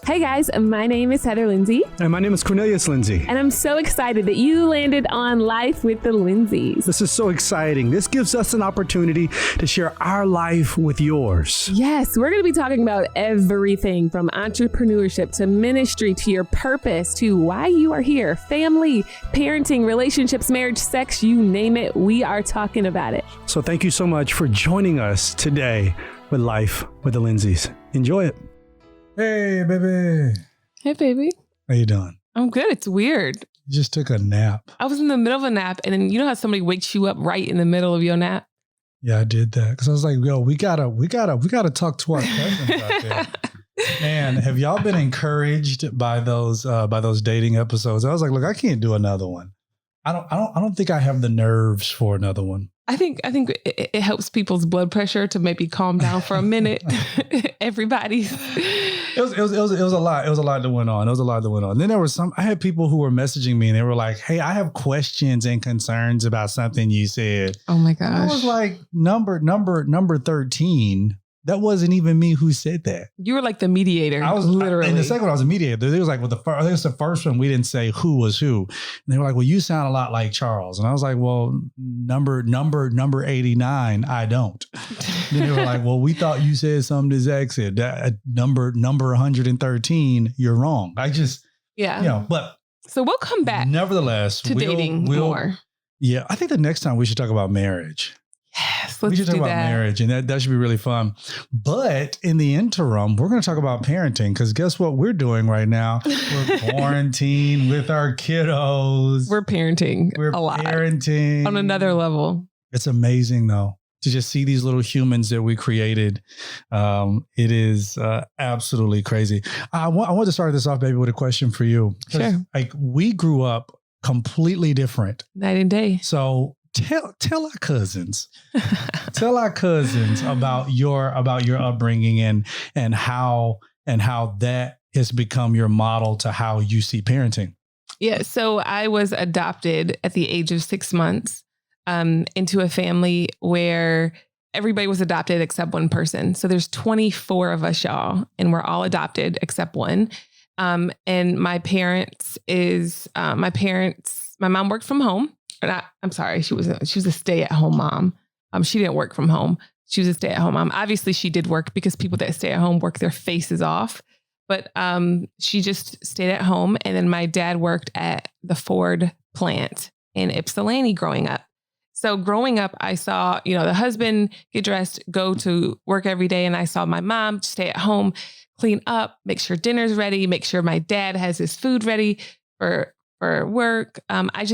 Hey guys, my name is Heather Lindsey. And my name is Cornelius Lindsey. And I'm so excited that you landed on Life with the Lindseys. This is so exciting. This gives us an opportunity to share our life with yours. Yes, we're going to be talking about everything from entrepreneurship to ministry to your purpose to why you are here, family, parenting, relationships, marriage, sex, you name it. We are talking about it. So thank you so much for joining us today with Life with the Lindseys. Enjoy it. Hey, baby. Hey, baby. How you doing? I'm good. It's weird. You just took a nap. I was in the middle of a nap, and then you know how somebody wakes you up right in the middle of your nap? Yeah, I did that because I was like, yo, we gotta talk to our cousins out there. Man, have y'all been encouraged by those dating episodes? I was like, look, I can't do another one. I don't think I have the nerves for another one. I think it helps people's blood pressure to maybe calm down for a minute. Everybody's. It was a lot. It was a lot that went on. Then there were I had people who were messaging me and they were like, hey, I have questions and concerns about something you said. Oh my gosh. I was like, number 13. That wasn't even me who said that. You were like the mediator. I was literally. And the second one, I was a mediator. It was like, I think it's the first one, we didn't say who was who. And they were like, well, you sound a lot like Charles. And I was like, well, number 89, I don't. Then they were like, well, we thought you said something that Zach said. That number 113, you're wrong. But. So we'll come back. Nevertheless. To dating more. Yeah. I think the next time we should talk about marriage. Yes, we should talk about marriage, and that should be really fun. But in the interim, we're going to talk about parenting because guess what we're doing right now? We're quarantined with our kiddos. We're parenting a lot. Parenting on another level. It's amazing though to just see these little humans that we created. It is absolutely crazy. I want to start this off, baby, with a question for you. Sure. Like we grew up completely different, night and day. So. Tell our cousins about your upbringing and how that has become your model to how you see parenting. Yeah. So I was adopted at the age of 6 months into a family where everybody was adopted except one person. So there's 24 of us, y'all, and we're all adopted except one. And my mom worked from home. I'm sorry. She was a stay-at-home mom. She didn't work from home. She was a stay-at-home mom. Obviously, she did work because people that stay at home work their faces off. But she just stayed at home. And then my dad worked at the Ford plant in Ypsilanti growing up. So growing up, I saw, the husband get dressed, go to work every day. And I saw my mom stay at home, clean up, make sure dinner's ready, make sure my dad has his food ready for work. I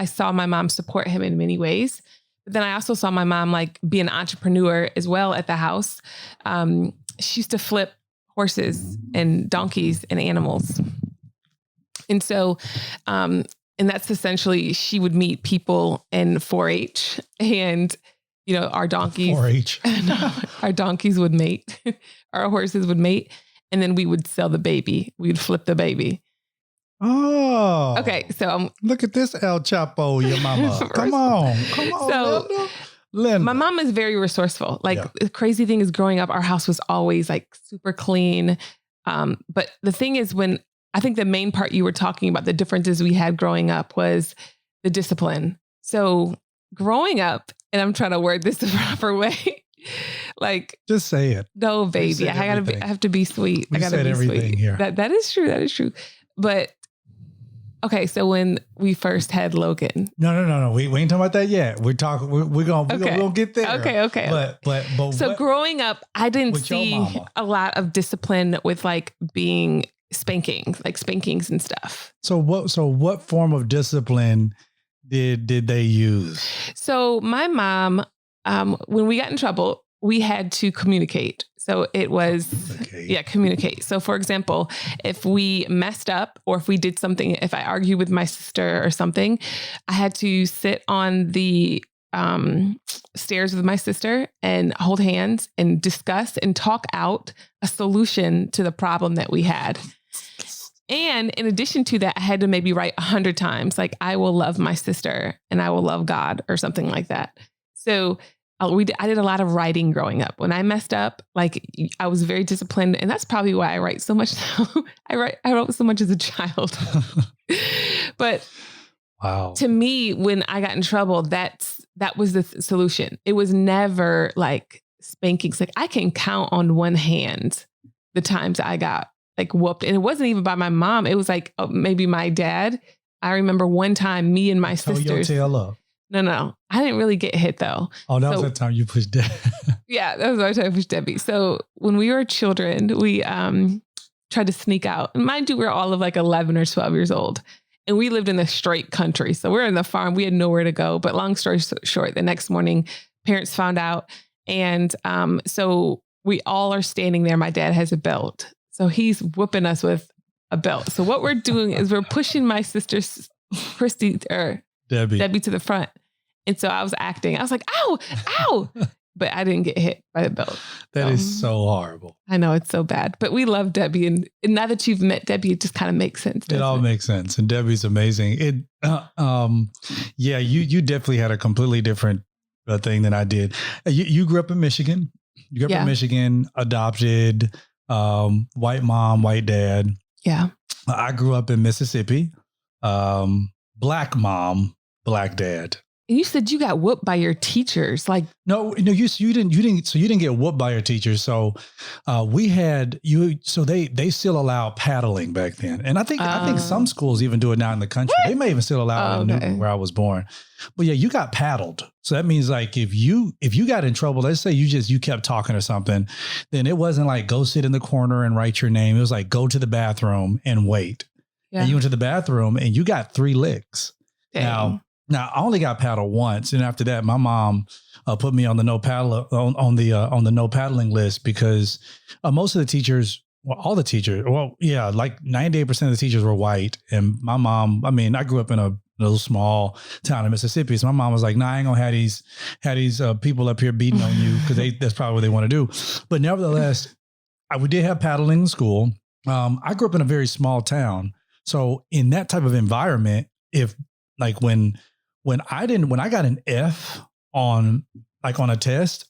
saw my mom support him in many ways. But then I also saw my mom be an entrepreneur as well at the house. She used to flip horses and donkeys and animals. And so, and that's essentially, she would meet people in 4-H and, our donkeys, 4-H. Our donkeys would mate, our horses would mate, and then we would sell the baby. We'd flip the baby. Oh, okay. So look at this El Chapo, your mama. Come on. So Linda. My mom is very resourceful. The crazy thing is growing up, our house was always super clean. But the thing is I think the main part you were talking about, the differences we had growing up was the discipline. So growing up, and I'm trying to word this the proper way. Just say it. No, baby. I have to be sweet. We said everything here. That is true. That is true. But okay, so when we first had Logan. No. We ain't talking about that yet. We're talking. We're gonna get there. Okay. But so growing up, I didn't see a lot of discipline with being spankings and stuff. So what form of discipline did they use? So my mom, when we got in trouble, we had to communicate. So it was, communicate. So for example, if we messed up or if we did something, if I argued with my sister or something, I had to sit on the stairs with my sister and hold hands and discuss and talk out a solution to the problem that we had. And in addition to that, I had to maybe write 100 times, I will love my sister and I will love God or something like that. So I did a lot of writing growing up. When I messed up, like I was very disciplined, and that's probably why I write so much now. I wrote so much as a child. But wow. To me, when I got in trouble, that was the solution. It was never like spankings. Like I can count on one hand the times I got like whooped, and it wasn't even by my mom. It was like maybe my dad. I remember one time, me and my sisters. Your tail up. No. I didn't really get hit though. Oh, that was the time you pushed Debbie. Yeah, that was the time I pushed Debbie. So when we were children, we tried to sneak out. And mind you, we were all of like 11 or 12 years old. And we lived in the straight country. So we're in the farm. We had nowhere to go. But long story short, the next morning, parents found out. And so we all are standing there. My dad has a belt. So he's whooping us with a belt. So what we're doing is we're pushing my sister, Debbie to the front. And so I was acting. I was like, ow, ow. But I didn't get hit by the belt. That is so horrible. I know, it's so bad. But we love Debbie. And now that you've met Debbie, it just kind of makes sense. It all makes sense. And Debbie's amazing. Yeah, you definitely had a completely different thing than I did. You grew up in Michigan. You grew up in Michigan, adopted, white mom, white dad. Yeah. I grew up in Mississippi, black mom, black dad. And you said you got whooped by your teachers. Like no, you didn't get whooped by your teachers. So we had you. So they still allow paddling back then, and I think some schools even do it now in the country. What? They may even still allow it in Newton, where I was born. But yeah, you got paddled. So that means like if you got in trouble, let's say you kept talking or something, then it wasn't like go sit in the corner and write your name. It was like go to the bathroom and wait. Yeah. And you went to the bathroom and you got 3 licks. Dang. Now I only got paddled once, and after that, my mom put me on the no paddle on the no paddling list because most of the teachers, like 98% of the teachers were white, and my mom. I mean, I grew up in a little small town in Mississippi, so my mom was like, "Nah, I ain't gonna have these people up here beating on you because that's probably what they want to do." But nevertheless, we did have paddling in school. I grew up in a very small town, so in that type of environment, if like when I got an F on a test,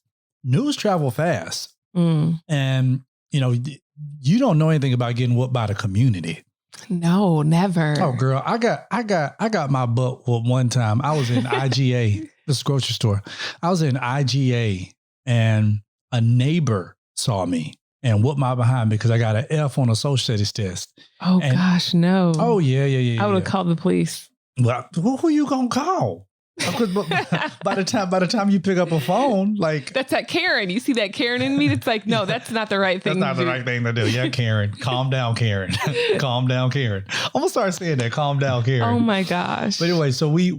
news travel fast. And you don't know anything about getting whooped by the community. No, never. Oh girl, I got my butt whooped one time. I was in IGA, this grocery store. I was in IGA and a neighbor saw me and whooped my behind because I got an F on a social studies test. Oh gosh, no. Oh yeah. I would have called the police. Well, who you gonna call? By the time you pick up a phone, like that's that Karen. You see that Karen in me? It's like, no, that's not the right thing. That's not the right thing to do. Yeah, Karen, calm down, Karen. Calm down, Karen. I'm gonna start saying that. Calm down, Karen. Oh my gosh. But anyway, so we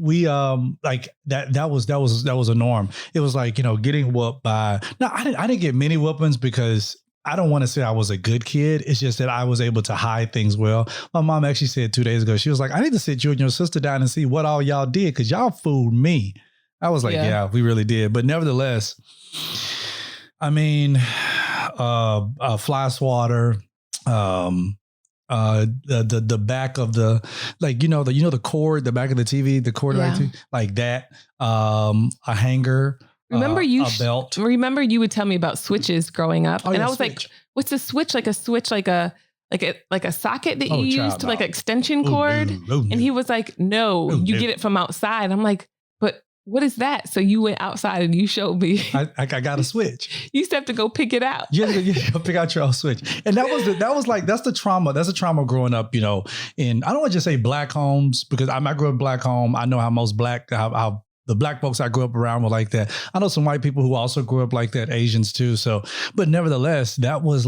like that was a norm. It was like getting whooped by. No, I didn't get many whoopings because I don't want to say I was a good kid. It's just that I was able to hide things well. My mom actually said 2 days ago, she was like, I need to sit you and your sister down and see what all y'all did because y'all fooled me. I was like, yeah, we really did. But nevertheless, I mean, fly swatter, the back of the, like, the cord, the back of the TV, the cord like that, a hanger. Remember a belt. Remember you would tell me about switches growing up, and I was switch. like, "What's a switch? Like a switch, like a socket that you use to like an extension cord?" And he was like, "No, you get it from outside." I'm like, "But what is that?" So you went outside and you showed me. I got a switch. You used to have to go pick it out. You go pick out your own switch, and that's the trauma. That's a trauma growing up. In I don't want to just say black homes because I grew up in black home. I know how most how the black folks I grew up around were like that. I know some white people who also grew up like that, Asians too. So, but nevertheless, that was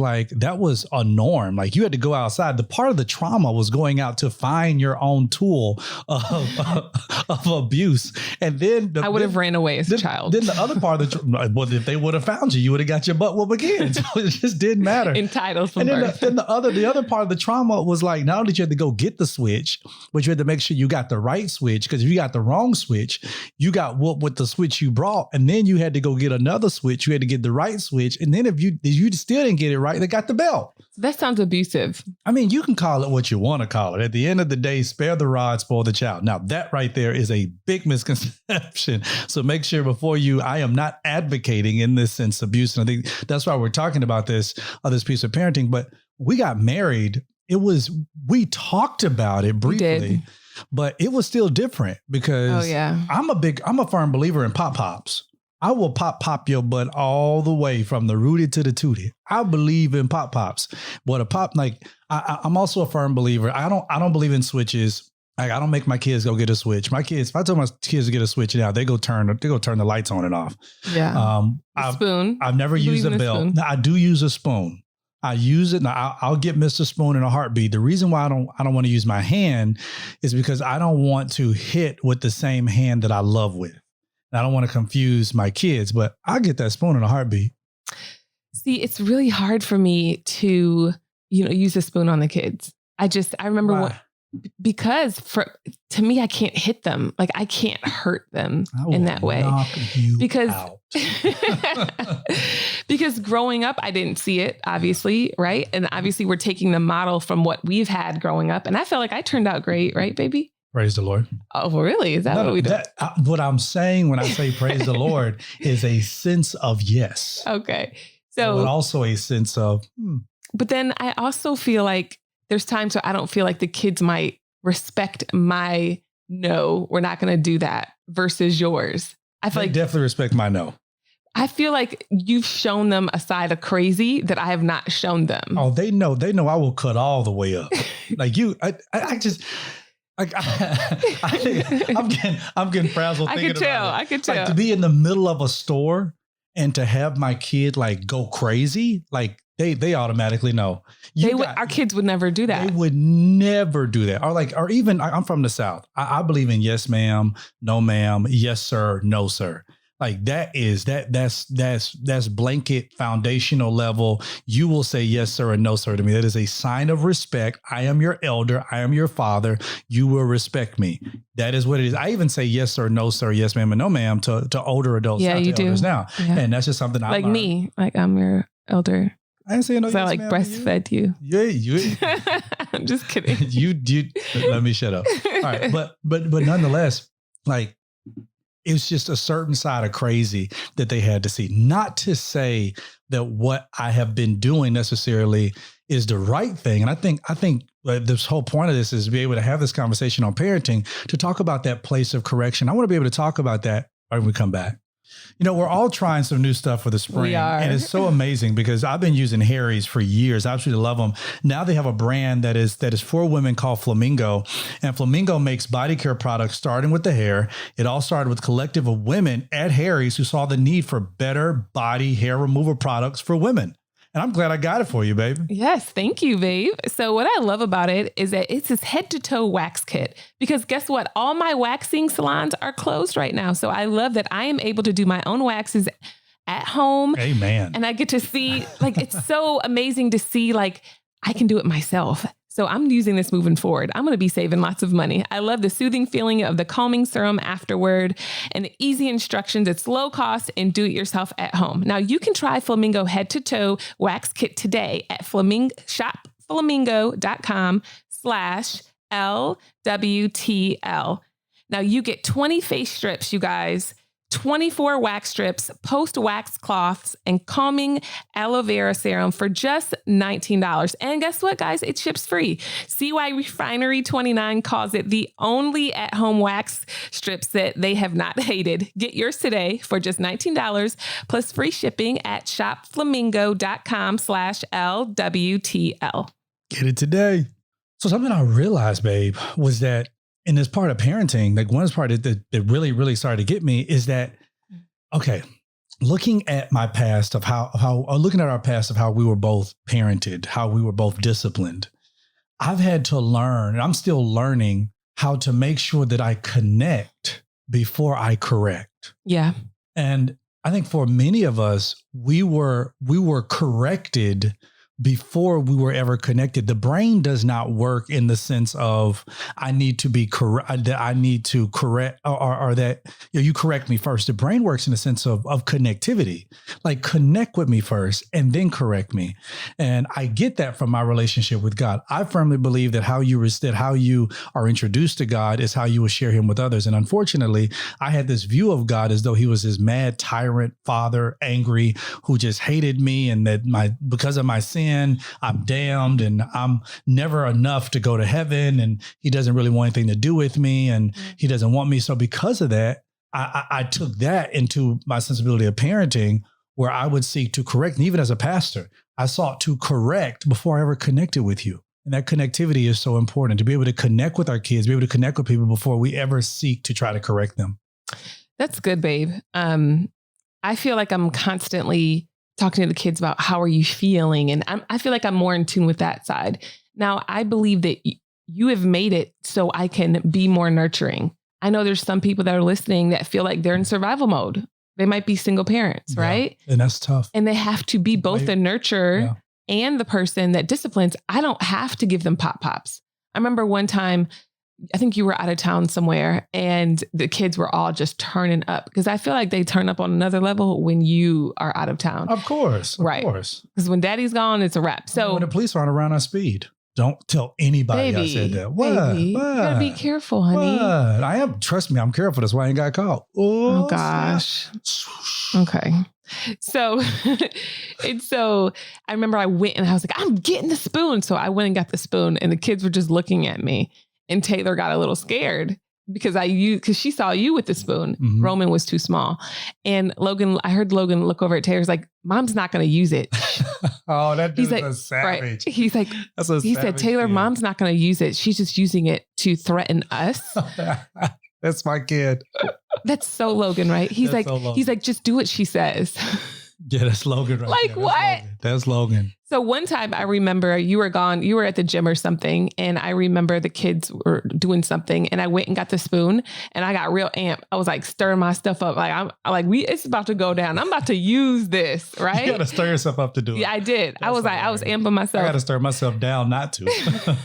a norm. Like you had to go outside. The part of the trauma was going out to find your own tool of abuse. And then I would have ran away as a child. Then the other part of the if they would have found you, you would have got your butt whooped again. So it just didn't matter. Entitled from birth. Then the other part of the trauma was like, not only did you have to go get the switch, but you had to make sure you got the right switch. Because if you got the wrong switch, you got whooped with the switch you brought, and then you had to go get another switch. You had to get the right switch. And then if you still didn't get it right, they got the belt. That sounds abusive. I mean, you can call it what you want to call it. At the end of the day, spare the rod, spoil the child. Now, that right there is a big misconception. So make sure I am not advocating in this sense abuse. And I think that's why we're talking about this piece of parenting. But we got married. We talked about it briefly, but it was still different because I'm a firm believer in pop-pops. I will pop your butt all the way from the rooty to the tootie. I believe in pop-pops. But I'm also a firm believer. I don't believe in switches. Like, I don't make my kids go get a switch. My kids, if I tell my kids to get a switch now, they go turn the lights on and off. Yeah. Spoon. I've never used a belt. Now, I do use a spoon. I use it. Now, I'll get Mr. Spoon in a heartbeat. The reason why I don't want to use my hand is because I don't want to hit with the same hand that I love with. And I don't want to confuse my kids, but I'll get that spoon in a heartbeat. See, it's really hard for me to, use a spoon on the kids. I remember because to me, I can't hit them. Like, I can't hurt them in that way because growing up, I didn't see it, obviously. Right. And obviously we're taking the model from what we've had growing up. And I felt like I turned out great. Right, baby? Praise the Lord. Oh, well, really? Is that what we do? What I'm saying when I say praise the Lord is a sense of yes. Okay. So, but also a sense of, But then I also feel like there's times where I don't feel like the kids might respect my no, we're not going to do that versus yours. I feel like definitely respect my no. I feel like you've shown them a side of crazy that I have not shown them. Oh, they know I will cut all the way up. Like you, I just, like, I'm getting frazzled thinking about it. I could tell. Like, to be in the middle of a store and to have my kid like go crazy, like they automatically know. Our kids would never do that. They would never do that. Or even I'm from the South. I believe in yes, ma'am, no, ma'am, yes, sir, no, sir. Like that's blanket foundational level. You will say yes, sir, and no, sir to me. That is a sign of respect. I am your elder. I am your father. You will respect me. That is what it is. I even say yes, sir, no, sir, yes, ma'am, and no, ma'am to older adults. Yeah, you do now. Yeah. And that's just something I learned. Me. Like, I'm your elder. I didn't say no. So yes, I like breastfed you. Yeah, I'm just kidding. you let me shut up. All right, but nonetheless, like, it's just a certain side of crazy that they had to see. Not to say that what I have been doing necessarily is the right thing. And I think this whole point of this is to be able to have this conversation on parenting, to talk about that place of correction. I want to be able to talk about that when we come back. We're all trying some new stuff for the spring. We are. And it's so amazing because I've been using Harry's for years. I absolutely love them. Now they have a brand that is for women called Flamingo. And Flamingo makes body care products starting with the hair. It all started with a collective of women at Harry's who saw the need for better body hair removal products for women. And I'm glad I got it for you, babe. Yes, thank you, babe. So what I love about it is that it's this head to toe wax kit, because guess what? All my waxing salons are closed right now. So I love that I am able to do my own waxes at home. Amen. And I get to see, like, it's so amazing to see, like, I can do it myself. So I'm using this moving forward. I'm going to be saving lots of money. I love the soothing feeling of the calming serum afterward and the easy instructions. It's low cost and do it yourself at home. Now you can try Flamingo head to toe wax kit today at shopflamingo.com/LWTL. Now you get 20 face strips, you guys, 24 wax strips, post-wax cloths, and calming aloe vera serum for just $19. And guess what, guys? It ships free. CY Refinery 29 calls it the only at-home wax strips that they have not hated. Get yours today for just $19 plus free shipping at shopflamingo.com/LWTL. Get it today. So something I realized, babe, was that in this part of parenting, like one part that really, really started to get me is that, okay, looking at my past of looking at our past of how we were both parented, how we were both disciplined, I've had to learn, and I'm still learning how to make sure that I connect before I correct. Yeah. And I think for many of us, we were corrected before we were ever connected, the brain does not work in the sense of I need to be correct, that I need to correct, or that you correct me first. The brain works in the sense of connectivity, like connect with me first and then correct me. And I get that from my relationship with God. I firmly believe that how you are introduced to God is how you will share him with others. And unfortunately, I had this view of God as though he was this mad tyrant father, angry, who just hated me, and that because of my sin, I'm damned and I'm never enough to go to heaven, and he doesn't really want anything to do with me, and he doesn't want me. So because of that, I took that into my sensibility of parenting, where I would seek to correct. And even as a pastor, I sought to correct before I ever connected with you. And that connectivity is so important, to be able to connect with our kids, be able to connect with people before we ever seek to try to correct them. That's good, babe. I feel like I'm constantly talking to the kids about how are you feeling? And I feel like I'm more in tune with that side. Now, I believe that you have made it so I can be more nurturing. I know there's some people that are listening that feel like they're in survival mode. They might be single parents, right? And that's tough. And they have to be both the nurturer and the person that disciplines. I don't have to give them pops. I remember one time, I think you were out of town somewhere, and the kids were all just turning up, because I feel like they turn up on another level when you are out of town. Of course. Of course. Because when daddy's gone, it's a wrap. So when the police aren't around our speed, don't tell anybody I said that. What? You gotta be careful, honey. What? I am. Trust me, I'm careful. That's why I ain't got caught. Oh gosh. Okay. So, and so I remember I went and I was like, I'm getting the spoon. So I went and got the spoon, and the kids were just looking at me. And Taylor got a little scared because she saw you with the spoon. Mm-hmm. Roman was too small. And I heard Logan look over at Taylor's like, Mom's not going to use it. Oh, that dude's a savage. Right. He's like, he said, Taylor, kid. Mom's not going to use it. She's just using it to threaten us. That's my kid. That's so Logan, right? He's like, just do what she says. Yeah, that's Logan right like there. What? That's Logan. So one time I remember you were gone, you were at the gym or something. And I remember the kids were doing something, and I went and got the spoon, and I got real amped. I was like stirring my stuff up. Like it's about to go down. I'm about to use this, right? You got to stir yourself up to do it. Yeah, I did. I was amping myself. I got to stir myself down not to.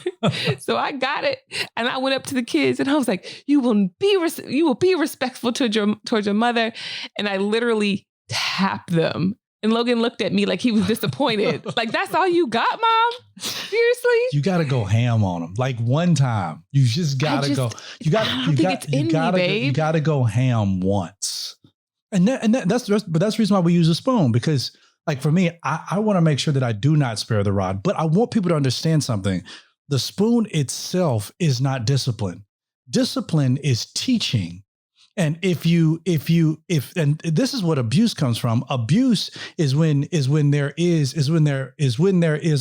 So I got it, and I went up to the kids, and I was like, you will be respectful towards your mother. And I literally tapped them. And Logan looked at me like he was disappointed. Like, that's all you got, Mom? Seriously? You got to go ham on them. Like one time, you just got to go. You got to go ham once. That's the reason why we use a spoon, because like for me, I want to make sure that I do not spare the rod, but I want people to understand something. The spoon itself is not discipline. Discipline is teaching. And if this is what abuse comes from. Abuse is when there is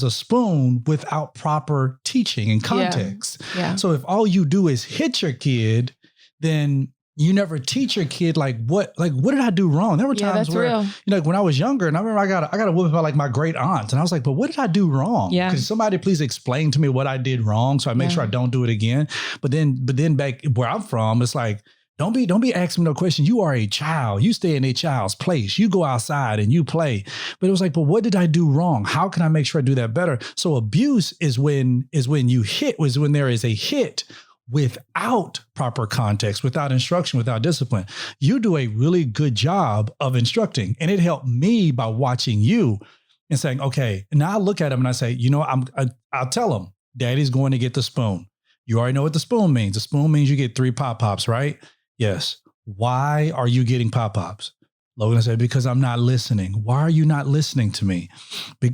a spoon without proper teaching and context. Yeah. So if all you do is hit your kid, then you never teach your kid what did I do wrong? There were times where when I was younger, and I remember I got a whooping by like my great aunt, and I was like, but what did I do wrong? Yeah. Could somebody please explain to me what I did wrong so I make sure I don't do it again? But then back where I'm from, it's like, Don't be asking me no question. You are a child. You stay in a child's place. You go outside and you play. But it was like, but what did I do wrong? How can I make sure I do that better? So abuse is when there is a hit without proper context, without instruction, without discipline. You do a really good job of instructing. And it helped me by watching you and saying, okay, and now I look at him and I say, I'll tell him, Daddy's going to get the spoon. You already know what the spoon means. The spoon means you get 3 Pop-Pops, right? Yes. Why are you getting Pop-Pops? Logan said, because I'm not listening. Why are you not listening to me?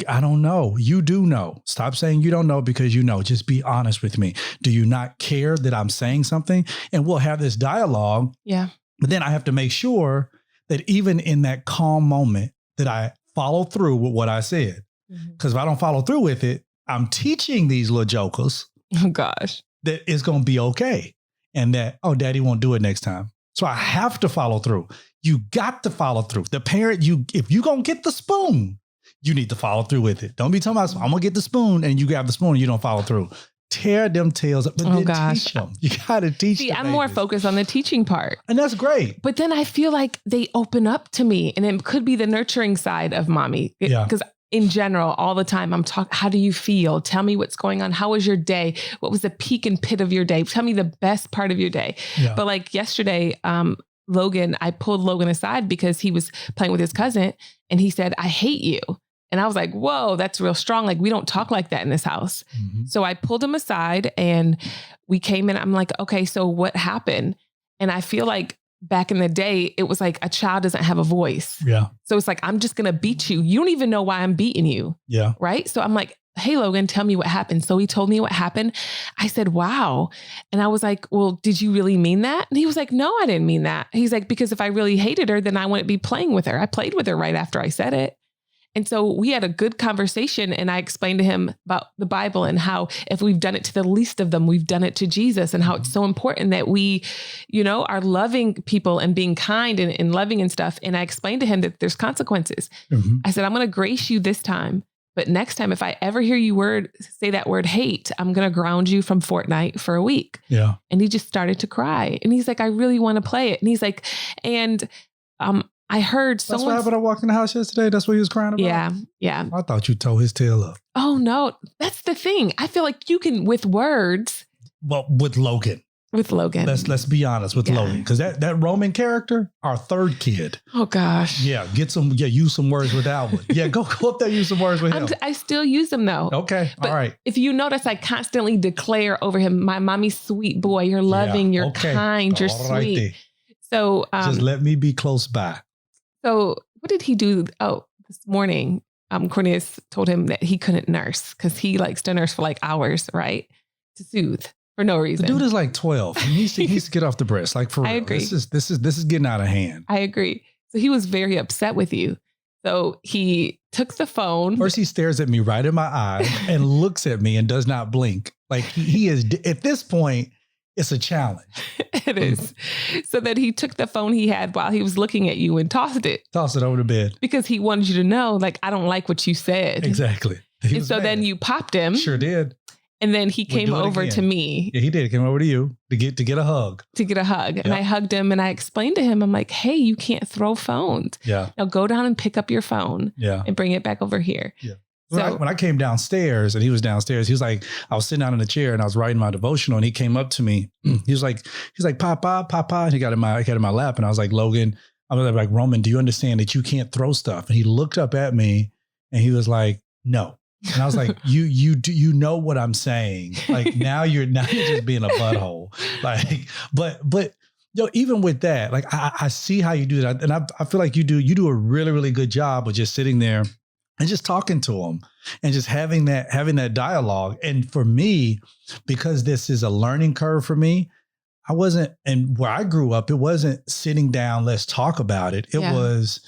I don't know. You do know. Stop saying you don't know because you know. Just be honest with me. Do you not care that I'm saying something? And we'll have this dialogue. Yeah. But then I have to make sure that even in that calm moment that I follow through with what I said. Because if I don't follow through with it, I'm teaching these little jokers. Oh, gosh. That it's going to be okay. And that, Daddy won't do it next time. So I have to follow through. You got to follow through. The parent, if you going to get the spoon, you need to follow through with it. Don't be talking about, I'm going to get the spoon and you grab the spoon and you don't follow through. Tear them tails up, but then teach them. You got to teach them. See, I'm more focused on the teaching part. And that's great. But then I feel like they open up to me, and it could be the nurturing side of mommy. Because in general, all the time, I'm talking, how do you feel? Tell me what's going on. How was your day? What was the peak and pit of your day? Tell me the best part of your day. Yeah. But like yesterday, I pulled Logan aside because he was playing with his cousin and he said, I hate you. And I was like, whoa, that's real strong. Like, we don't talk like that in this house. Mm-hmm. So I pulled him aside and we came in. I'm like, okay, so what happened? And I feel like back in the day, it was like a child doesn't have a voice. Yeah. So it's like, I'm just going to beat you. You don't even know why I'm beating you. Yeah. Right. So I'm like, hey, Logan, tell me what happened. So he told me what happened. I said, wow. And I was like, well, did you really mean that? And he was like, no, I didn't mean that. He's like, because if I really hated her, then I wouldn't be playing with her. I played with her right after I said it. And so we had a good conversation and I explained to him about the Bible and how if we've done it to the least of them, we've done it to Jesus, and how it's so important that we, are loving people and being kind and loving and stuff. And I explained to him that there's consequences. Mm-hmm. I said, I'm going to grace you this time. But next time, if I ever hear you say that word hate, I'm going to ground you from Fortnite for a week. Yeah. And he just started to cry. And he's like, I really want to play it. And he's like, I heard That's someone. what happened. I walked in the house yesterday. That's what he was crying about. Yeah. I thought you tore his tail up. Oh no, that's the thing. I feel like you can with words. Well, with Logan. With Logan. Let's be honest with Logan, because that Roman character, our third kid. Oh gosh. Yeah, use some words with that one. Yeah, go up there, use some words with him. I still use them though. Okay, but all right. If you notice, I constantly declare over him, my mommy's sweet boy. You're loving. You're kind. You're sweet. Right. So just let me be close by. So what did he do? Oh, this morning, Cornelius told him that he couldn't nurse because he likes to nurse for like hours, right? To soothe for no reason. The dude is like 12. He needs to get off the breast. Like for real. I agree. This is getting out of hand. I agree. So he was very upset with you. So he took the phone. First, he stares at me right in my eye and looks at me and does not blink. Like he is at this point. It's a challenge. It is. So then he took the phone he had while he was looking at you and tossed it. Tossed it over the bed. Because he wanted you to know, like, I don't like what you said. Exactly. And so then you popped him. Sure did. And then he came over to me. Yeah, he did. He came over to you to get a hug. Yep. And I hugged him and I explained to him, I'm like, hey, you can't throw phones. Yeah. Now go down and pick up your phone. Yeah. And bring it back over here. Yeah. When I came downstairs and he was downstairs, he was like, I was sitting down in the chair and I was writing my devotional and he came up to me. He was like, Papa. And he got in my lap and I was like, Logan, I was like, Roman, do you understand that you can't throw stuff? And he looked up at me and he was like, no. And I was like, you know what I'm saying? Like now you're just being a butthole. Like, but even with that, like I see how you do that. And I feel like you do a really, really good job of just sitting there and just talking to them and just having that dialogue. And for me, because this is a learning curve for me, and where I grew up, it wasn't sitting down, let's talk about it. It was,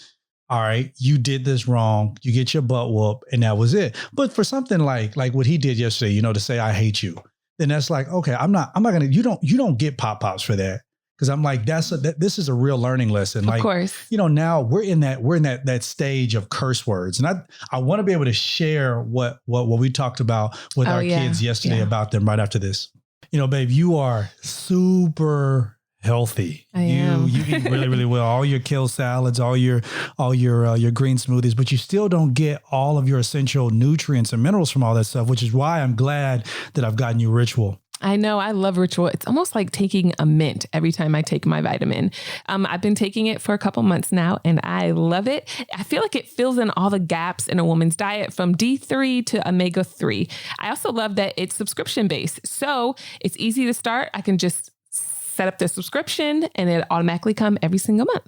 all right, you did this wrong. You get your butt whooped and that was it. But for something like what he did yesterday, to say, I hate you, then that's like, okay, I'm not going to, you don't get pop-pops for that. Cause I'm like, this is a real learning lesson. Like, of course, now we're in that stage of curse words. And I want to be able to share what we talked about with our kids yesterday about them right after this. Babe, you are super healthy. I am. You eat really, really well. All your kale salads, all your green smoothies, but you still don't get all of your essential nutrients and minerals from all that stuff, which is why I'm glad that I've gotten you Ritual. I know. I love Ritual. It's almost like taking a mint every time I take my vitamin. I've been taking it for a couple months now and I love it. I feel like it fills in all the gaps in a woman's diet from D3 to omega-3. I also love that it's subscription based. So it's easy to start. I can just set up the subscription and it automatically come every single month.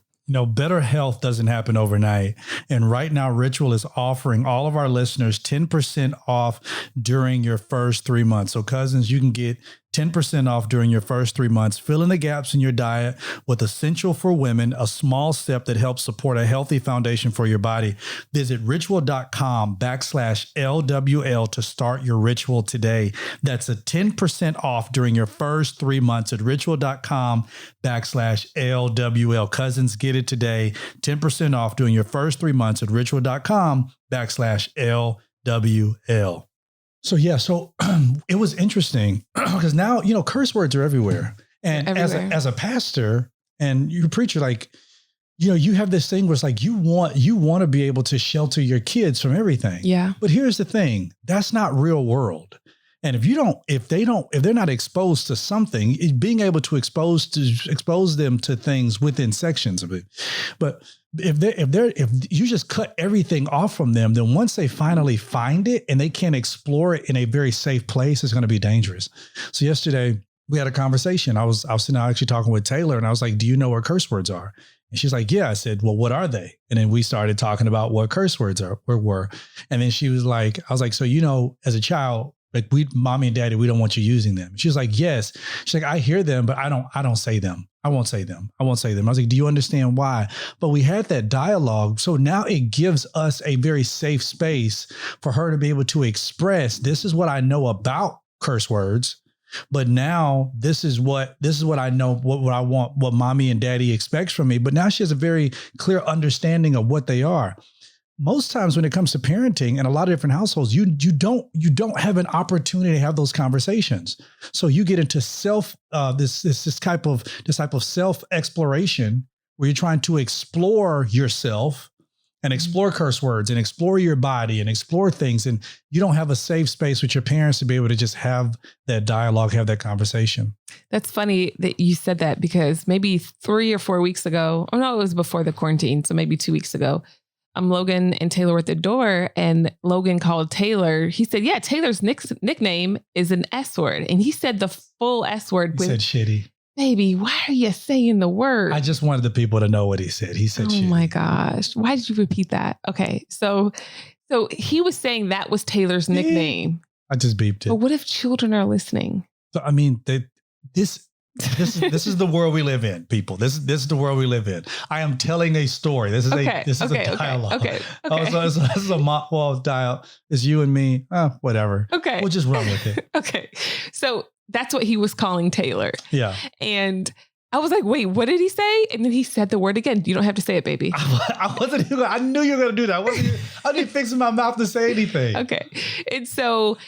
Better health doesn't happen overnight. And right now, Ritual is offering all of our listeners 10% off during your first 3 months. So cousins, you can get 10% off during your first 3 months. Fill in the gaps in your diet with Essential for Women, a small step that helps support a healthy foundation for your body. Visit ritual.com/LWL to start your Ritual today. That's a 10% off during your first 3 months at ritual.com/LWL. Cousins, get it today. 10% off during your first 3 months at ritual.com/LWL. So it was interesting because now, curse words are everywhere. And everywhere. as a pastor and you're a preacher, like, you have this thing where it's like you want to be able to shelter your kids from everything. Yeah. But here's the thing, that's not real world. And if they're not exposed to something, being able to expose them to things within sections of it. But if you just cut everything off from them, then once they finally find it and they can explore it in a very safe place, it's going to be dangerous. So yesterday we had a conversation. I was sitting out actually talking with Taylor, and I was like, do you know what curse words are? And she's like, yeah. I said, well, what are they? And then we started talking about what curse words were. And then she was like, I was like, so, as a child, like mommy and daddy, we don't want you using them. She was like, yes. She's like, I hear them, but I don't say them. I won't say them. I was like, do you understand why? But we had that dialogue. So now it gives us a very safe space for her to be able to express, this is what I know about curse words. But now this is what I know, what I want, what mommy and daddy expects from me. But now she has a very clear understanding of what they are. Most times when it comes to parenting in a lot of different households, you don't have an opportunity to have those conversations. So you get into this type of self exploration where you're trying to explore yourself and explore curse words and explore your body and explore things. And you don't have a safe space with your parents to be able to just have that dialogue, have that conversation. That's funny that you said that, because maybe 3 or 4 weeks ago, it was before the quarantine. So maybe 2 weeks ago, Logan and Taylor were at the door, and Logan called Taylor. He said, yeah, Taylor's nickname is an S word. And he said the full S word. He said shitty. Baby, why are you saying the word? I just wanted the people to know what he said. He said shitty. Oh my gosh. Why did you repeat that? Okay. So he was saying that was Taylor's nickname. I just beeped it. But what if children are listening? So, I mean, this is the world we live in, people. This is the world we live in. I am telling a story. This is a dialogue. Okay. So this is a mock wall dialogue. It's you and me. Whatever. Okay. We'll just run with it. Okay. So that's what he was calling Taylor. Yeah. And I was like, wait, what did he say? And then he said the word again. You don't have to say it, baby. I knew you were going to do that. I didn't fixing my mouth to say anything. Okay. And so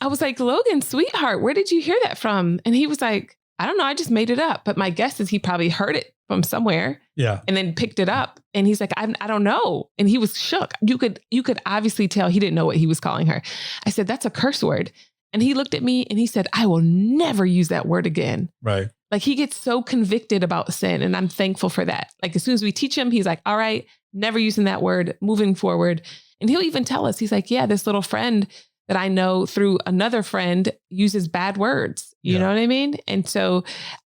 I was like, Logan, sweetheart, where did you hear that from? And he was like, I don't know. I just made it up. But my guess is he probably heard it from somewhere. Yeah. And then picked it up. And he's like, I don't know. And he was shook. You could obviously tell he didn't know what he was calling her. I said, that's a curse word. And he looked at me and he said, I will never use that word again. Right. Like, he gets so convicted about sin. And I'm thankful for that. Like, as soon as we teach him, he's like, all right, never using that word, moving forward. And he'll even tell us, he's like, yeah, this little friend that I know through another friend uses bad words. You know what I mean? And so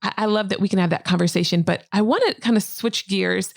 I love that we can have that conversation. But I want to kind of switch gears.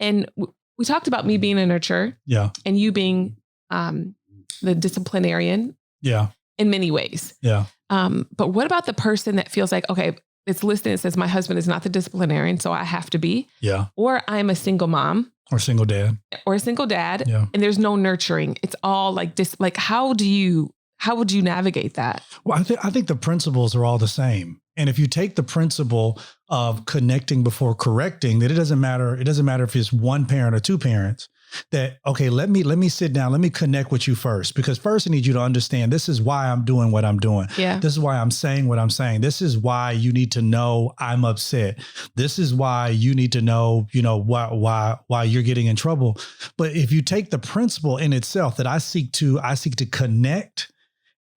And we talked about me being a nurturer. Yeah. And you being the disciplinarian. Yeah. In many ways. Yeah. But what about the person that feels like, okay, it's listed, it says my husband is not the disciplinarian, so I have to be. Yeah. Or I'm a single mom. Or single dad. Or a single dad. Yeah. And there's no nurturing. It's all like this. Like, how would you navigate that? Well, I think the principles are all the same. And if you take the principle of connecting before correcting, that it doesn't matter if it's one parent or two parents, that, okay, let me sit down. Let me connect with you first, because first I need you to understand, this is why I'm doing what I'm doing. Yeah. This is why I'm saying what I'm saying. This is why you need to know I'm upset. This is why you need to know, why you're getting in trouble. But if you take the principle in itself that I seek to connect,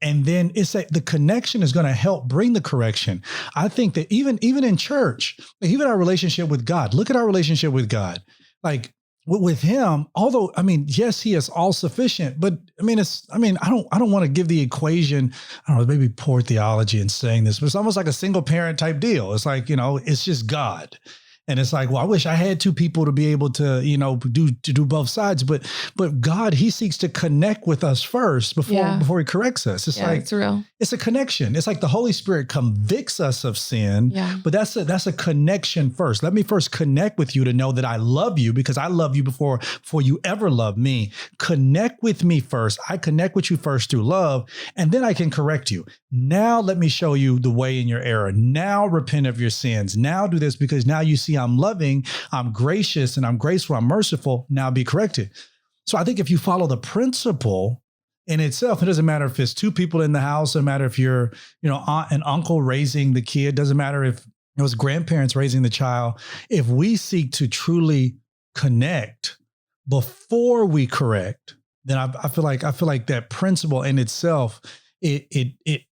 and then it's like the connection is going to help bring the correction. I think that even in church, even our relationship with God, look at our relationship with God. Like, with him, although, I mean, yes, he is all sufficient, but I don't want to give the equation, I don't know, maybe poor theology in saying this, but it's almost like a single parent type deal. It's like, it's just God. And it's like, well, I wish I had two people to be able to, do both sides. But God, he seeks to connect with us first before he corrects us. It's like, it's real. It's a connection. It's like the Holy Spirit convicts us of sin, but that's a connection first. Let me first connect with you to know that I love you, because I love you before you ever loved me. Connect with me first. I connect with you first through love, and then I can correct you. Now let me show you the way in your error. Now repent of your sins. Now do this, because now you see I'm loving, I'm gracious, and I'm graceful, I'm merciful. Now be corrected. So I think if you follow the principle in itself, it doesn't matter if it's two people in the house, doesn't matter if you're, aunt and uncle raising the kid, doesn't matter if it was grandparents raising the child. If we seek to truly connect before we correct, then I feel like that principle in itself, it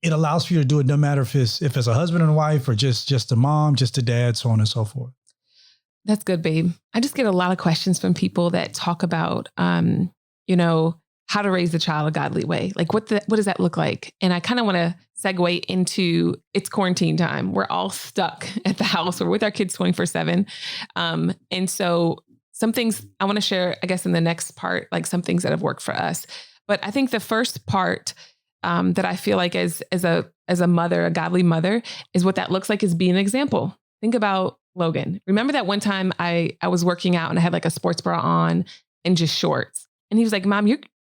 allows for you to do it no matter if it's a husband and wife or just a mom, just a dad, so on and so forth. That's good, babe. I just get a lot of questions from people that talk about, how to raise a child a godly way. Like what does that look like? And I kind of want to segue into it's quarantine time. We're all stuck at the house. We're with our kids 24/7. And so some things I want to share, I guess, in the next part, like some things that have worked for us. But I think the first part that I feel like as a mother, a godly mother, is what that looks like is being an example. Think about Logan. Remember that one time I was working out and I had like a sports bra on and just shorts. And he was like, Mom,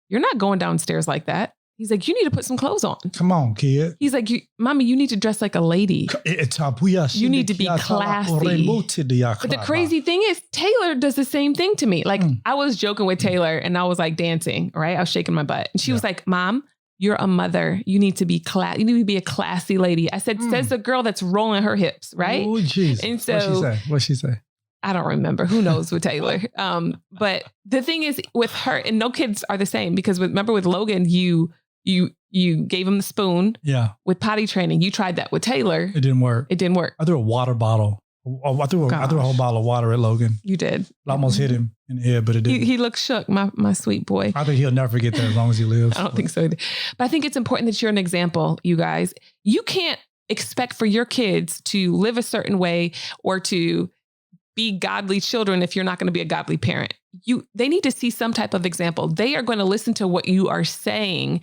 you're not going downstairs like that. He's like, you need to put some clothes on. Come on, kid. He's like, Mommy, you need to dress like a lady. You need to be classy. But the crazy thing is, Taylor does the same thing to me. Like I was joking with Taylor and I was like dancing, right? I was shaking my butt. And she was like, Mom, you're a mother. You need to be you need to be a classy lady. I said, says the girl that's rolling her hips, right? Oh, jeez. And so what'd she say? I don't remember. Who knows with Taylor? But the thing is with her, and no kids are the same, because remember with Logan, you gave him the spoon. Yeah. With potty training. You tried that with Taylor. It didn't work. I threw a water bottle. I threw a whole bottle of water at Logan. You did. It almost hit him in the head, but it didn't. He looked shook, my sweet boy. I think he'll never forget that as long as he lives. I don't think so either. But I think it's important that you're an example, you guys. You can't expect for your kids to live a certain way or to be godly children if you're not going to be a godly parent. They need to see some type of example. They are going to listen to what you are saying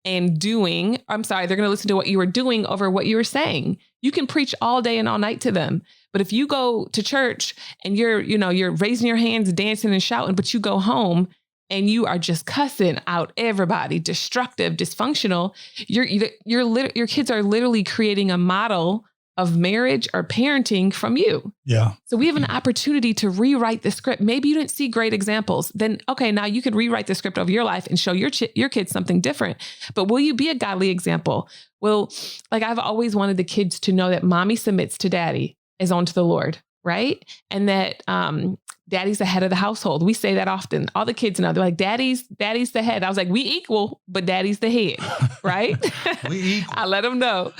and doing. They're going to listen to what you are doing over what you are saying. You can preach all day and all night to them. But if you go to church and you're raising your hands, dancing and shouting, but you go home and you are just cussing out everybody, destructive, dysfunctional, your kids are literally creating a model of marriage or parenting from you. Yeah. So we have an opportunity to rewrite the script. Maybe you didn't see great examples. Then, okay, now you could rewrite the script of your life and show your kids something different. But will you be a godly example? Well, like I've always wanted the kids to know that mommy submits to daddy as unto the Lord, right? And that daddy's the head of the household. We say that often. All the kids know. They're like, daddy's the head. I was like, we equal, but daddy's the head, right? We equal. I let them know.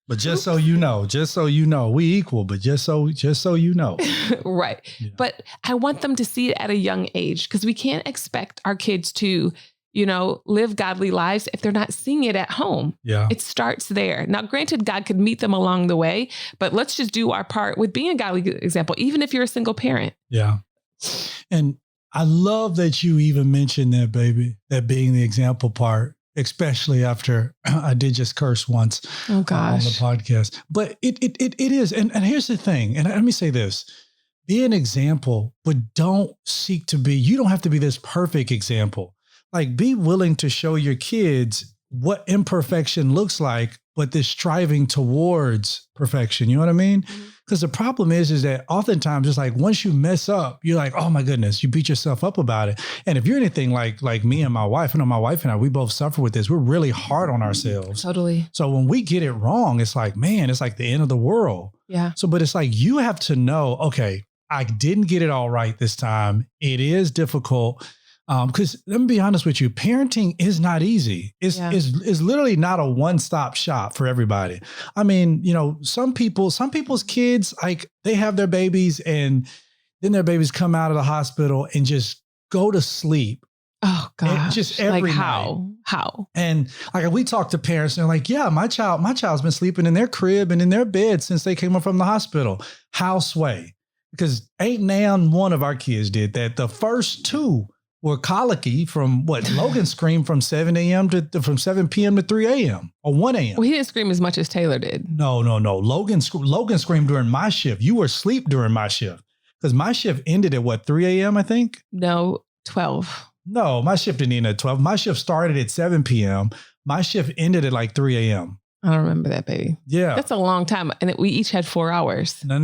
But just so you know, we equal, but just so you know. Right. Yeah. But I want them to see it at a young age, because we can't expect our kids to, live godly lives if they're not seeing it at home. Yeah. It starts there. Now, granted, God could meet them along the way, but let's just do our part with being a godly example, even if you're a single parent. Yeah. And I love that you even mentioned that, baby, that being the example part. Especially after I did just curse once on the podcast. But it is. And here's the thing. And let me say this. Be an example, but don't seek to be. You don't have to be this perfect example. Like, be willing to show your kids what imperfection looks like, but this striving towards perfection. You know what I mean? Because the problem is that oftentimes it's like once you mess up, you're like, oh my goodness, you beat yourself up about it. And if you're anything like me and my wife, my wife and I, we both suffer with this. We're really hard on ourselves. Totally. So when we get it wrong, it's like, man, it's like the end of the world. Yeah. So, but it's like, you have to know, okay, I didn't get it all right this time. It is difficult. Because let me be honest with you, parenting is not easy. It's literally not a one-stop shop for everybody. I mean, some people's kids, like, they have their babies and then their babies come out of the hospital and just go to sleep. Oh gosh. Just every night. How? And like, we talk to parents and they're like, yeah, my child's been sleeping in their crib and in their bed since they came up from the hospital. How sway? Because ain't nan one of our kids did that. The first two were colicky from what? Logan screamed from 7 p.m. to 3 a.m. or 1 a.m. Well, he didn't scream as much as Taylor did. No. Logan screamed during my shift. You were asleep during my shift, because my shift ended at what, 3 a.m. I think? No, 12. No, my shift didn't end at 12. My shift started at 7 p.m. My shift ended at like 3 a.m. I don't remember that, baby. Yeah. That's a long time. And we each had 4 hours. No.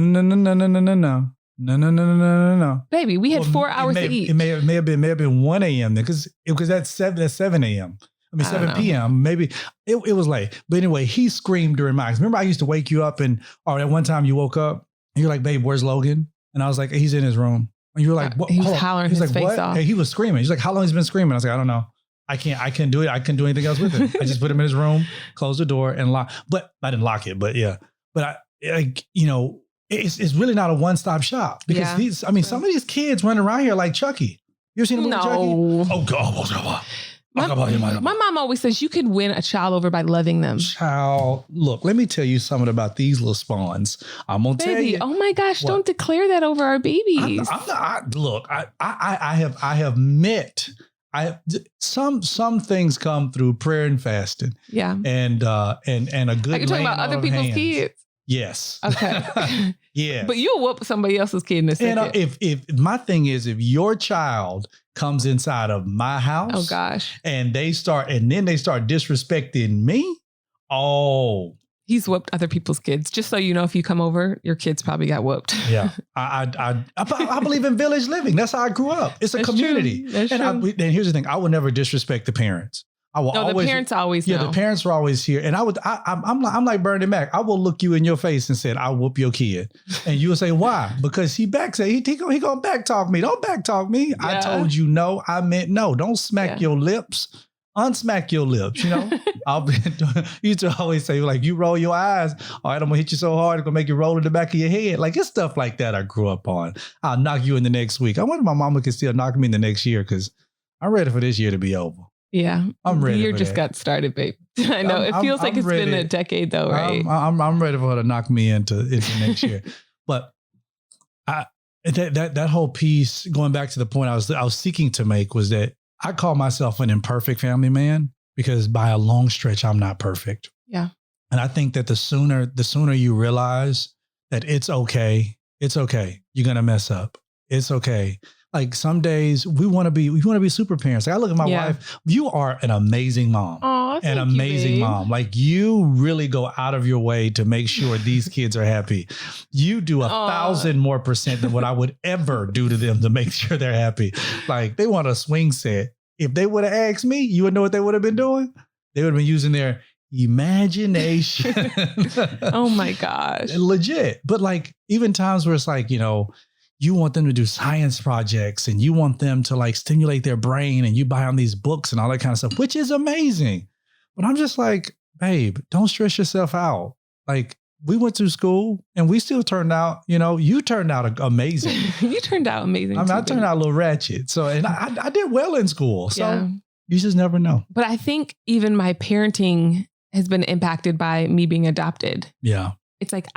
No. Baby, we had 4 hours to eat. It may have been 1 a.m. then, because that's 7 a.m. I mean, 7 p.m. Maybe it was late. But anyway, he screamed during mine. Remember, I used to wake you up at one time you woke up and you're like, babe, where's Logan? And I was like, he's in his room. And you were like, what? He was hollering his face off. And he was screaming. He's like, how long has he been screaming? I was like, I don't know. I couldn't do it. I couldn't do anything else with it. I just put him in his room, closed the door and lock. But I didn't lock it, but yeah. But it's really not a one-stop shop because some of these kids running around here like Chucky. You ever seen the movie Chucky? Oh, God. My mom always says you can win a child over by loving them. Child, look, let me tell you something about these little spawns. I'm gonna tell you. Oh my gosh! What? Don't declare that over our babies. I have met. Some things come through prayer and fasting. Yeah, and a good. Are you talking about other people's kids? Yes. Okay. Yeah. But you'll whoop somebody else's kid in a second. And if my thing is, if your child comes inside of my house, oh gosh, and then they start disrespecting me, oh, he's whooped other people's kids. Just so you know, if you come over, your kids probably got whooped. Yeah, I believe in village living. That's how I grew up. It's a community. That's true. And here's the thing: I will never disrespect the parents. The parents always know. Yeah, the parents are always here. And I'm like Bernie Mac. I will look you in your face and say, I'll whoop your kid. And you will say, why? Because he gonna back talk me. Don't back talk me. Yeah. I told you no. I meant no. Don't smack your lips. Unsmack your lips, you know? You used to always say, like, you roll your eyes. All right, I'm gonna hit you so hard, it's gonna make you roll in the back of your head. Like, it's stuff like that I grew up on. I'll knock you in the next week. I wonder if my mama can still knock me in the next year because I'm ready for this year to be over. Yeah, I'm ready. The year just got started, babe. I know it feels like it's been a decade, though, right? I'm ready for her to knock me into next year. But that whole piece, going back to the point I was seeking to make, was that I call myself an imperfect family man because by a long stretch I'm not perfect. Yeah, and I think that the sooner you realize that it's okay, you're gonna mess up. It's okay. Like some days we want to be super parents. Like I look at my wife, you are an amazing mom. Aw, an amazing mom. Like you really go out of your way to make sure these kids are happy. You do 1,000 more % than what I would ever do to them to make sure they're happy. Like they want a swing set. If they would have asked me, you would know what they would have been doing? They would have been using their imagination. Oh my gosh. Legit. But like even times where it's like, you want them to do science projects and you want them to like stimulate their brain and you buy them these books and all that kind of stuff, which is amazing. But I'm just like, babe, don't stress yourself out. Like we went through school and we still turned out, you turned out amazing. You turned out amazing. I mean, I turned out a little ratchet. So, and I did well in school. So you just never know. But I think even my parenting has been impacted by me being adopted. Yeah. It's like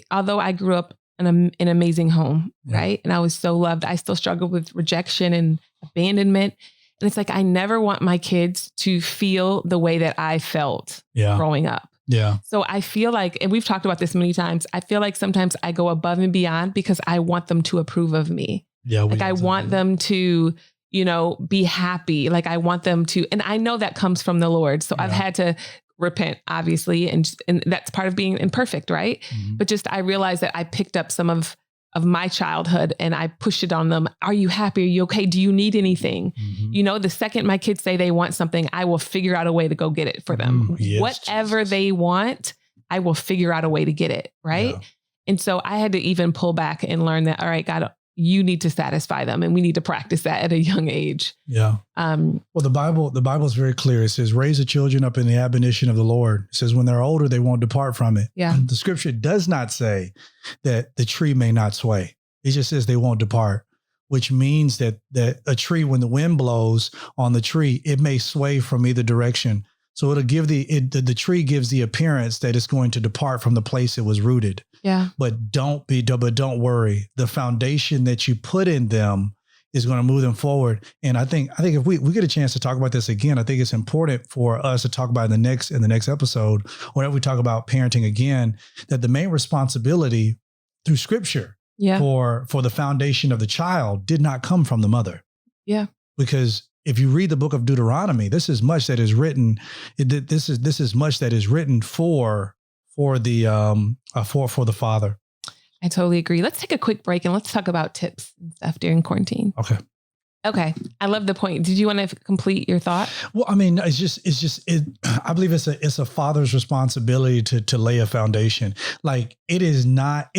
although I grew up in an amazing home, right? And I was so loved. I still struggled with rejection and abandonment. And it's like, I never want my kids to feel the way that I felt growing up. Yeah. So I feel like, and we've talked about this many times, I feel like sometimes I go above and beyond because I want them to approve of me. Yeah. Like I want them to, be happy. Like I want them to, and I know that comes from the Lord. So I've had to repent, obviously. And that's part of being imperfect, right? Mm-hmm. But just, I realized that I picked up some of my childhood and I pushed it on them. Are you happy? Are you okay? Do you need anything? Mm-hmm. The second my kids say they want something, I will figure out a way to go get it for them. Yes, whatever they want, I will figure out a way to get it. Right. Yeah. And so I had to even pull back and learn that, all right, God, you need to satisfy them. And we need to practice that at a young age. Yeah. Well, the Bible is very clear. It says, raise the children up in the admonition of the Lord. It says, when they're older, they won't depart from it. Yeah. The scripture does not say that the tree may not sway. It just says they won't depart, which means that a tree, when the wind blows on the tree, it may sway from either direction. So it'll give the tree gives the appearance that it's going to depart from the place it was rooted. Yeah. But don't worry. The foundation that you put in them is going to move them forward. And I think if we get a chance to talk about this again, I think it's important for us to talk about in the next episode, whenever we talk about parenting again, that the main responsibility through scripture for the foundation of the child did not come from the mother. Yeah. Because if you read the book of Deuteronomy, this is much that is written. This is much that is written for the father. I totally agree. Let's take a quick break and let's talk about tips and stuff during quarantine. Okay. I love the point. Did you want to complete your thought? Well, I mean, I believe it's a father's responsibility to lay a foundation. Like it is not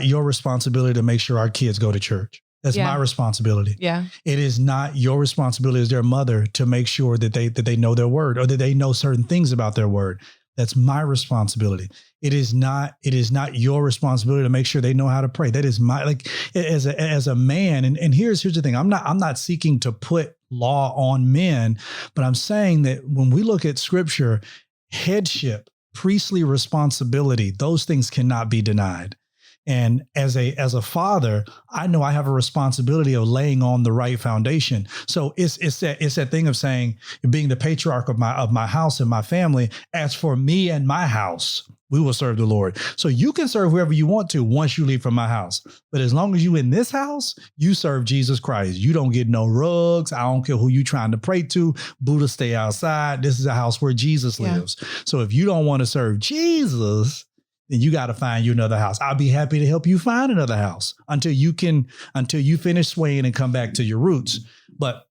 your responsibility to make sure our kids go to church. That's my responsibility. Yeah. It is not your responsibility as their mother to make sure that they know their word or that they know certain things about their word. That's my responsibility. It is not your responsibility to make sure they know how to pray. That is as a man. And here's the thing. I'm not seeking to put law on men, but I'm saying that when we look at scripture, headship, priestly responsibility, those things cannot be denied. And as a father, I know I have a responsibility of laying on the right foundation. So it's that thing of saying, being the patriarch of my house and my family, as for me and my house, we will serve the Lord. So you can serve whoever you want to once you leave from my house. But as long as you in this house, you serve Jesus Christ. You don't get no rugs. I don't care who you trying to pray to. Buddha, stay outside. This is a house where Jesus lives. So if you don't want to serve Jesus, then you got to find you another house. I'll be happy to help you find another house until you finish swaying and come back to your roots. But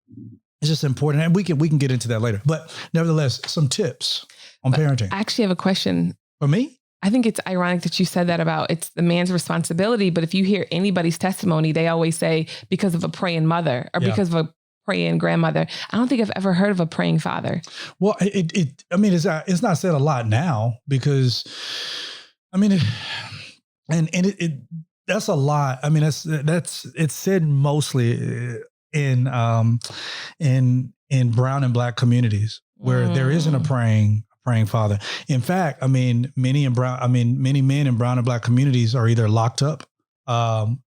it's just important. And we can get into that later. But nevertheless, some tips on parenting. I actually have a question. For me? I think it's ironic that you said that about it's the man's responsibility. But if you hear anybody's testimony, they always say because of a praying mother or because of a praying grandmother. I don't think I've ever heard of a praying father. Well, it's not said a lot now because that's a lot. I mean, it's said mostly in brown and black communities where there isn't a praying father. In fact, many men in brown and black communities are either locked up,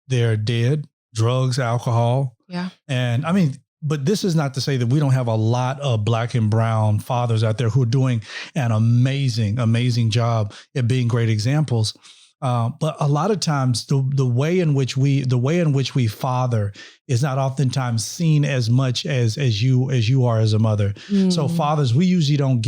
they're dead, drugs, alcohol. Yeah. And but this is not to say that we don't have a lot of black and brown fathers out there who are doing an amazing, amazing job at being great examples. But a lot of times the way in which we father is not oftentimes seen as much as you are as a mother. So fathers, we usually don't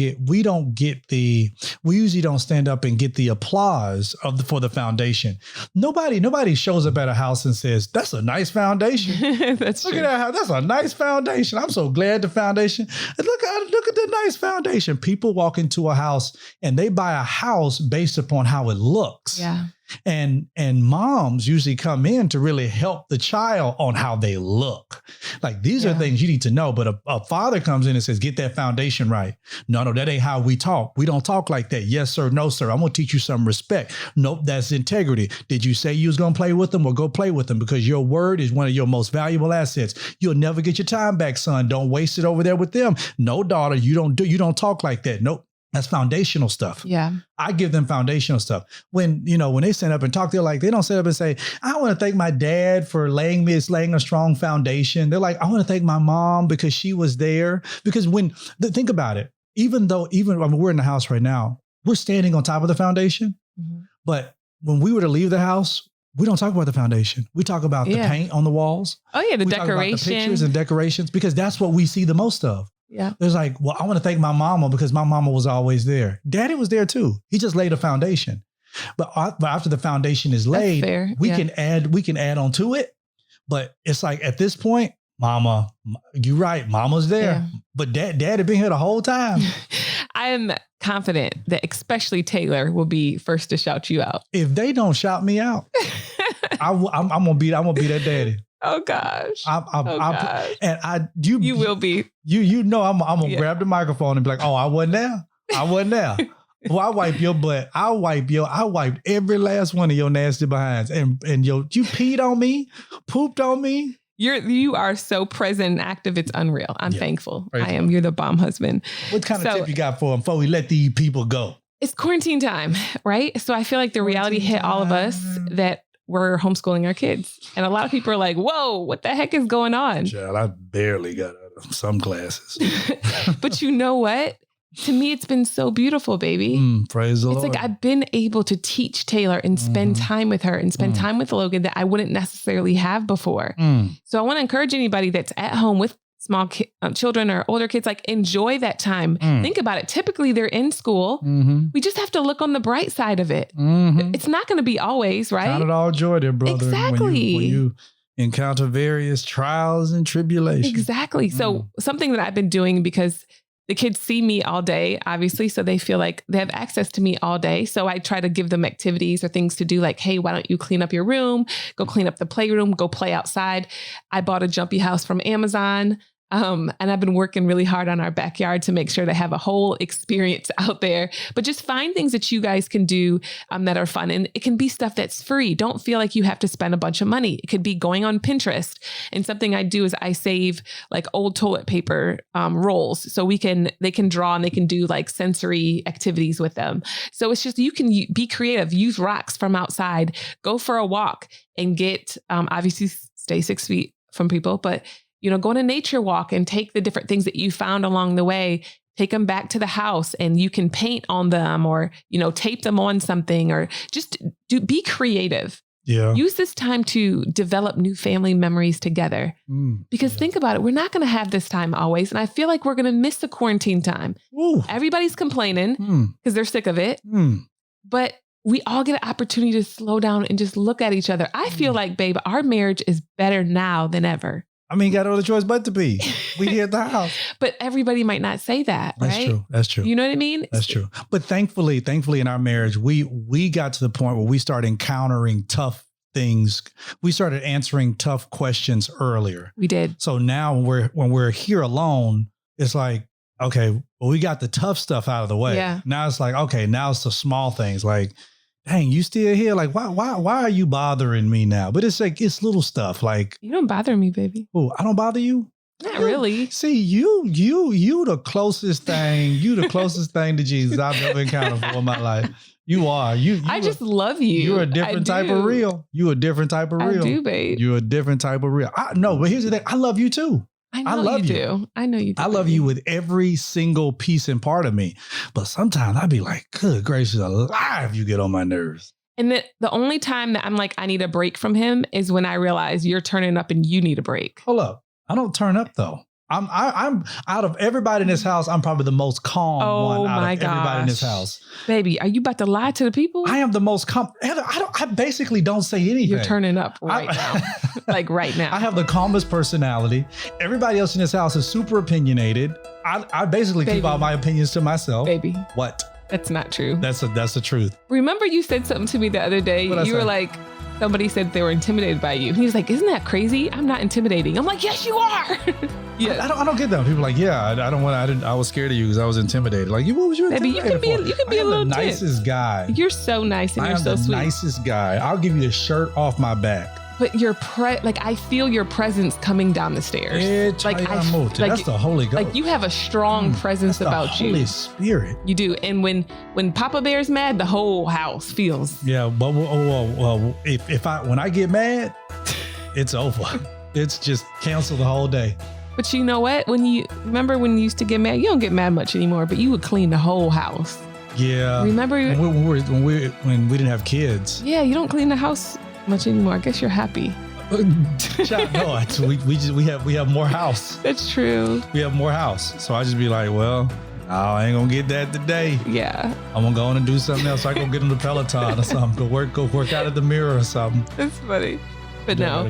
stand up and get the applause for the foundation. Nobody shows up at a house and says, "That's a nice foundation." Look at that house. That's a nice foundation. I'm so glad the foundation. Look at the nice foundation. People walk into a house and they buy a house based upon how it looks. Yeah. And moms usually come in to really help the child on how they look. Like these are things you need to know. But a father comes in and says, "Get that foundation right." No, that ain't how we talk. We don't talk like that. Yes, sir. No, sir. I'm going to teach you some respect. Nope. That's integrity. Did you say you was going to play with them? Well, go play with them because your word is one of your most valuable assets. You'll never get your time back, son. Don't waste it over there with them. No, daughter, you don't talk like that. Nope. That's foundational stuff. Yeah. I give them foundational stuff. When they stand up and talk, they don't stand up and say, "I want to thank my dad for laying a strong foundation." They're like, "I want to thank my mom because she was there." Because think about it, even we're in the house right now, we're standing on top of the foundation. Mm-hmm. But when we were to leave the house, we don't talk about the foundation. We talk about the paint on the walls. Oh yeah. The we decoration. Talk about the pictures and decorations because that's what we see the most of. Yeah. There's like, well, I want to thank my mama because my mama was always there. Daddy was there too. He just laid a foundation. But after the foundation is laid, we can add on to it. But it's like at this point, mama, you're right. Mama's there. Yeah. But daddy been here the whole time. I am confident that especially Taylor will be first to shout you out. If they don't shout me out, I'm gonna be that daddy. Oh gosh. You will be. I'm gonna grab the microphone and be like, "Oh, I wasn't there. Well, I wipe your butt. I wiped every last one of your nasty behinds. And you peed on me, pooped on me. You are so present and active. It's unreal. I'm thankful. You're the bomb husband. What kind of tip you got for them before we let these people go? It's quarantine time, right? So I feel like the reality hit all of us that we're homeschooling our kids. And a lot of people are like, "Whoa, what the heck is going on?" Child, I barely got out of some classes. But you know what? To me, it's been so beautiful, baby. Praise the Lord. It's like I've been able to teach Taylor and spend time with her and spend time with Logan that I wouldn't necessarily have before. So I want to encourage anybody that's at home with small children or older kids, like enjoy that time. Think about it. Typically they're in school. We just have to look on the bright side of it. It's not going to be always, right? Count it all joy, dear brother. Exactly. When you encounter various trials and tribulations. Exactly. So something that I've been doing because the kids see me all day, obviously, so they feel like they have access to me all day. So I try to give them activities or things to do, like, hey, why don't you clean up your room? Go clean up the playroom, go play outside. I bought a jumpy house from Amazon. And I've been working really hard on our backyard to make sure they have a whole experience out there. But just find things that you guys can do that are fun. And it can be stuff that's free. Don't feel like you have to spend a bunch of money. It could be going on Pinterest. And something I do is I save like old toilet paper rolls so they can draw and they can do like sensory activities with them. So it's just, you can be creative, use rocks from outside, go for a walk and get, obviously stay 6 feet from people, but go on a nature walk and take the different things that you found along the way, take them back to the house and you can paint on them or, tape them on something or just be creative. Yeah. Use this time to develop new family memories together. Because think about it, we're not going to have this time always. And I feel like we're going to miss the quarantine time. Ooh. Everybody's complaining because they're sick of it. But we all get an opportunity to slow down and just look at each other. I feel like, babe, our marriage is better now than ever. I mean, got no other choice but to be. We here at the house. But everybody might not say that, right? That's true. You know what I mean? That's true. But thankfully in our marriage, we got to the point where we started encountering tough things. We started answering tough questions earlier. We did. So now when we're here alone, it's like, okay, well, we got the tough stuff out of the way. Yeah. Now it's like, okay, now it's the small things like, dang, you still here? Like, why are you bothering me now? But it's like, it's little stuff like. You don't bother me, baby. Oh, I don't bother you? Not really. See, you the closest thing to Jesus I've ever encountered for in my life. You are. I just love you. You're a different type of real. You a different type of real. I do, babe. You're a different type of real. No, but here's the thing. I love you too. I love you do. I know you do. I love you with every single piece and part of me. But sometimes I'd be like, good gracious alive, you get on my nerves. And the only time that I'm like, I need a break from him is when I realize you're turning up and you need a break. Hold up. I don't turn up though. I'm out of everybody in this house. I'm probably the most calm one out of everybody in this house. Baby, are you about to lie to the people? I am the most calm. I basically don't say anything. You're turning up now. Like right now. I have the calmest personality. Everybody else in this house is super opinionated. I basically keep all my opinions to myself. Baby. What? That's not true. That's the truth. Remember you said something to me the other day. You were like, somebody said they were intimidated by you. He was like, isn't that crazy? I'm not intimidating. I'm like, yes, you are. Yeah. I don't get that. People are like, yeah, I was scared of you because I was intimidated. Like, what was you intimidated for? You can be a little the nicest guy. You're so nice and you're so sweet. I am the nicest guy. I'll give you the shirt off my back. But I feel your presence coming down the stairs. That's the Holy Ghost. Like you have a strong presence about you. Holy Spirit. You do. And when Papa Bear's mad, the whole house feels. Yeah, but when I get mad, it's over. It's just cancel the whole day. But you know what? Remember when you used to get mad? You don't get mad much anymore, but you would clean the whole house. Yeah. Remember when we didn't have kids? Yeah, you don't clean the house much anymore. I guess you're happy. No, we have more house. That's true. We have more house. So I just be like, well, I ain't gonna get that today. Yeah. I'm gonna go on and do something else. I go get on the Peloton or something. Go work out at the mirror or something. That's funny. But no.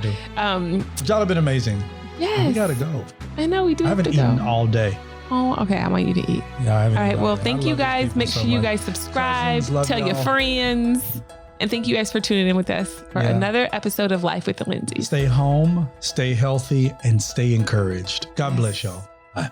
Y'all have been amazing. Yes. We gotta go. I know we do. I haven't eaten all day. Oh, okay. I want you to eat. Yeah, I haven't. All right. Well, thank you guys. Make sure you guys subscribe. Tell your friends. And thank you guys for tuning in with us for another episode of Life with the Lindseys. Stay home, stay healthy, and stay encouraged. God bless y'all. Bye.